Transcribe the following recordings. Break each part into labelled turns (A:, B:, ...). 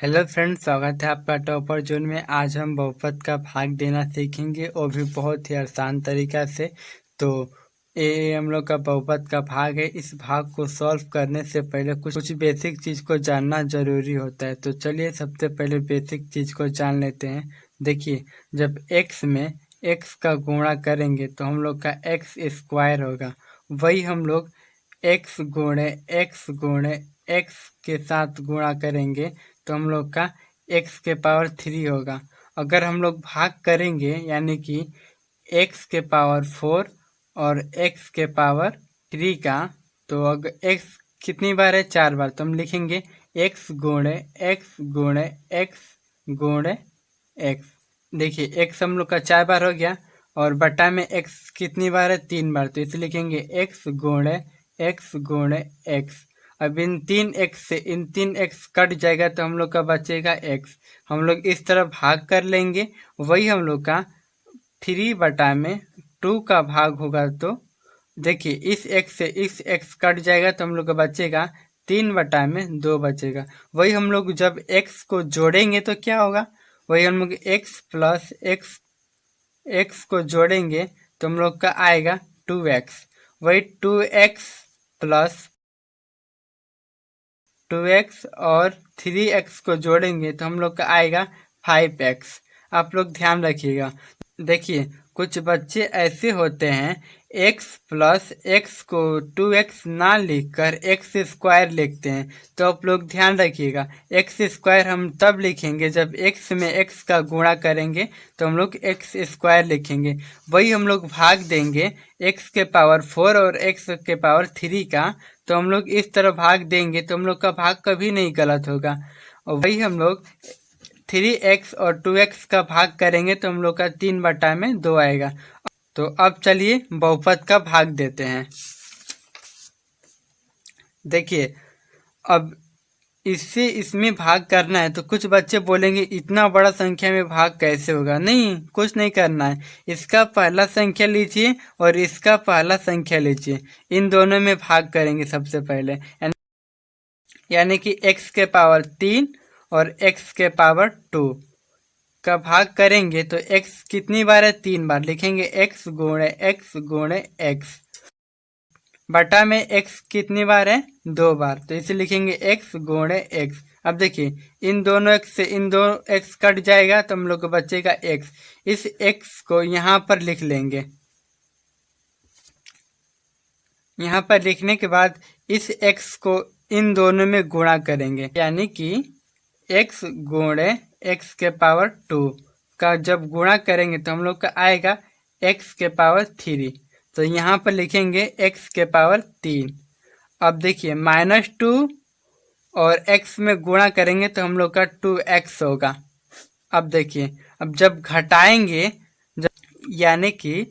A: Hello friends, स्वागत है आपका टॉपर जोन में। आज हम बहुपद का भाग देना सीखेंगे, और भी बहुत ही आसान तरीका से। तो ये हम लोग का बहुपद का भाग है। इस भाग को सॉल्व करने से पहले कुछ बेसिक चीज़ को जानना जरूरी होता है। तो चलिए सबसे पहले बेसिक चीज़ को जान लेते हैं। देखिए, जब x में x का गुणा करेंगे तो हम लोग का x स्क्वायर होगा। वही हम लोग x गुणे x के साथ गुणा करेंगे तो हम लोग का x के पावर 3 होगा। अगर हम लोग भाग करेंगे यानी कि x के पावर 4 और x के पावर 3 का, तो अगर x कितनी बार है? 4 बार। तो हम लिखेंगे x गुणे x। देखिए x हम लोग का 4 बार हो गया, और बटा में x कितनी बार है? 3 बार। तो इसे लिखेंगे x गुणे x। अब इन 3x से इन 3x कट जाएगा तो हम लोग का बचेगा x। हम लोग इस तरह भाग कर लेंगे। वही हम लोग का 3 बटा में 2 का भाग होगा। तो देखिए, इस x से इस x कट जाएगा तो हम लोग का बचेगा 3 बटा में 2 बचेगा। वही हम लोग जब x को जोड़ेंगे तो क्या होगा? वही हम लोग x प्लस x को जोड़ेंगे तो हम लोग का आएगा 2x। वही 2x प्लस 2x और 3x को जोड़ेंगे तो हम लोग का आएगा 5x। आप लोग ध्यान रखिएगा। देखिए, कुछ बच्चे ऐसे होते हैं x प्लस x को 2x ना लिखकर x स्क्वायर लिखते हैं। तो आप लोग ध्यान रखिएगा, x स्क्वायर हम तब लिखेंगे जब x में x का गुणा करेंगे तो हम लोग x स्क्वायर लिखेंगे। वही हम लोग भाग देंगे x के पावर 4 और x के पावर 3 का, तो हम लोग इस तरह भाग देंगे तो हम लोग का भाग कभी नहीं गलत होगा। और वही हम लोग 3x और 2x का भाग करेंगे तो हम लोग का 3 बटा में 2 आएगा। तो अब चलिए बहुपद का भाग देते हैं। देखिए, अब इससे इसमें भाग करना है तो कुछ बच्चे बोलेंगे इतना बड़ा संख्या में भाग कैसे होगा? नहीं, कुछ नहीं करना है। इसका पहला संख्या लीजिए और इसका पहला संख्या लीजिए, इन दोनों में भाग करेंगे सबसे पहले। यानी कि x के पावर 3 और x के पावर 2 का भाग करेंगे तो x कितनी बार है? 3 बार। लिखेंगे x गुणे x बटा में x कितनी बार है? 2 बार। तो इसे लिखेंगे x गुणे x। अब देखिए, इन दोनों x से इन दो x कट जाएगा तो हम लोग को बचेगा x। इस x को यहाँ पर लिख लेंगे। यहाँ पर लिखने के बाद इस x को इन दोनों में गुणा करेंगे, यानी कि x गुणे x के पावर 2 का जब गुणा करेंगे तो हम लोग का आएगा x के पावर 3। तो यहाँ पर लिखेंगे x के पावर 3। अब देखिए, -2 और x में गुणा करेंगे तो हम लोग का 2x होगा। अब देखिए, अब जब घटाएंगे, यानी कि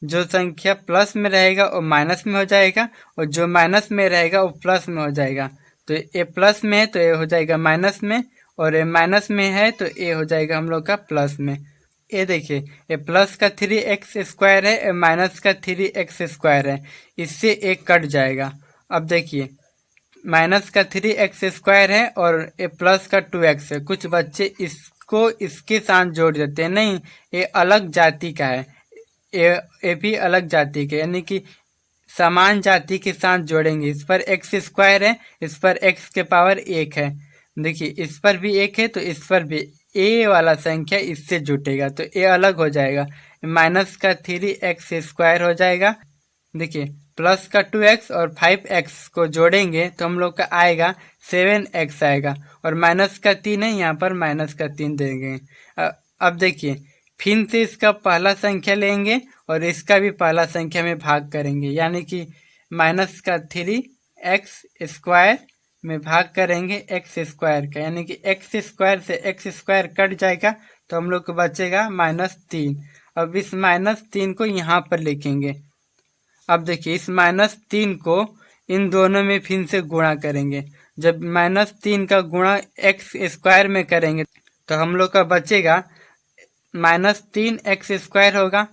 A: जो संख्या प्लस में रहेगा वो माइनस में हो जाएगा, और जो माइनस में रहेगा वो प्लस में हो जाएगा। तो ये प्लस में है तो ये हो जाएगा माइनस में, और ये माइनस में है तो ये हो जाएगा हम लोग का प्लस में। ये देखिए, ये प्लस का 3x स्क्वायर है, ये माइनस का 3x स्क्वायर है। इससे एक कट जाएगा। अब देखिए, माइनस का 3x स्क्वायर है और ये प्लस का 2x है। कुछ बच्चे इसको इसके साथ जोड़ देते हैं। नहीं, ये अलग जाति का है। ये भी अलग जाति के, यानी कि समान जाति के साथ जोड़ेंगे। इस पर x स्क्वायर है, इस पर x के पावर 1 है। देखिए, इस पर भी 1 है तो इस पर भी a वाला संख्या इससे जुटेगा तो a अलग हो जाएगा। माइनस का 3x स्क्वायर हो जाएगा। देखिए, प्लस का 2x और 5x को जोड़ेंगे तो हम लोग का आएगा 7x आएगा, और माइनस का 3 है, यहाँ पर माइनस का 3 देंगे। अब देखिए, फिर से इसका पहला संख्या लेंगे और इसका भी पहला संख्या में भाग करेंगे, यानी कि माइनस का 3x स्क्वायर में भाग करेंगे x स्क्वायर का, यानी कि x स्क्वायर से x स्क्वायर कट जाएगा तो हम लोग को बचेगा -3। अब इस -3 को यहाँ पर लिखेंगे। अब देखिए, इस -3 को इन दोनों में फिर से गुणा करेंगे। जब -3 का गुणा x स्क्वायर में करेंगे तो हम लोग का बचेगा -3x स्क्वायर होगा।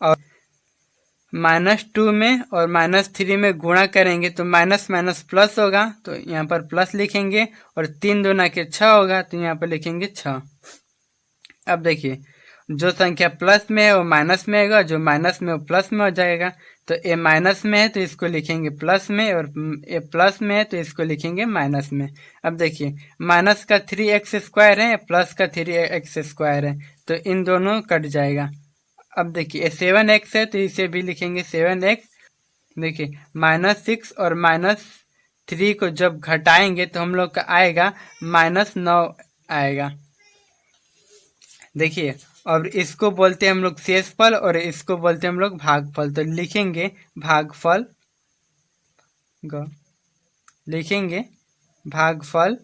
A: और -2 में और -3 में गुणा करेंगे तो माइनस माइनस प्लस होगा, तो यहाँ पर प्लस लिखेंगे, और 3 दूना के 6 होगा, तो यहाँ पर लिखेंगे 6। अब देखिए, जो संख्या प्लस में है वो माइनस में आएगा, जो माइनस में वो प्लस में हो जाएगा। तो ए माइनस में है तो इसको लिखेंगे प्लस में, और ए प्लस में है तो इसको लिखेंगे माइनस में। अब देखिए, माइनस का 3x² है, प्लस का 3x² है, तो इन दोनों कट जाएगा। अब देखिए, 7x है तो इसे भी लिखेंगे 7x। देखिए, -6 और -3 को जब घटाएंगे तो हम लोग का आएगा -9 आएगा। देखिए, और इसको बोलते हैं हम लोग शेषफल, और इसको बोलते हैं हम लोग भागफल। तो लिखेंगे भागफल, लिखेंगे भागफल।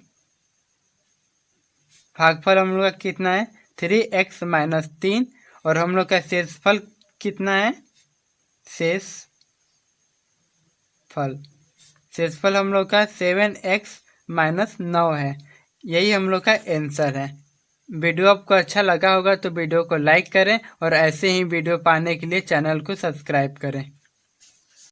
A: भागफल हम लोग का कितना है, 3x - 3, और हम लोग का शेषफल कितना है, शेषफल हम लोग का 7x - 9 है। यही हम लोग का आंसर है। वीडियो आपको अच्छा लगा होगा तो वीडियो को लाइक करें, और ऐसे ही वीडियो पाने के लिए चैनल को सब्सक्राइब करें।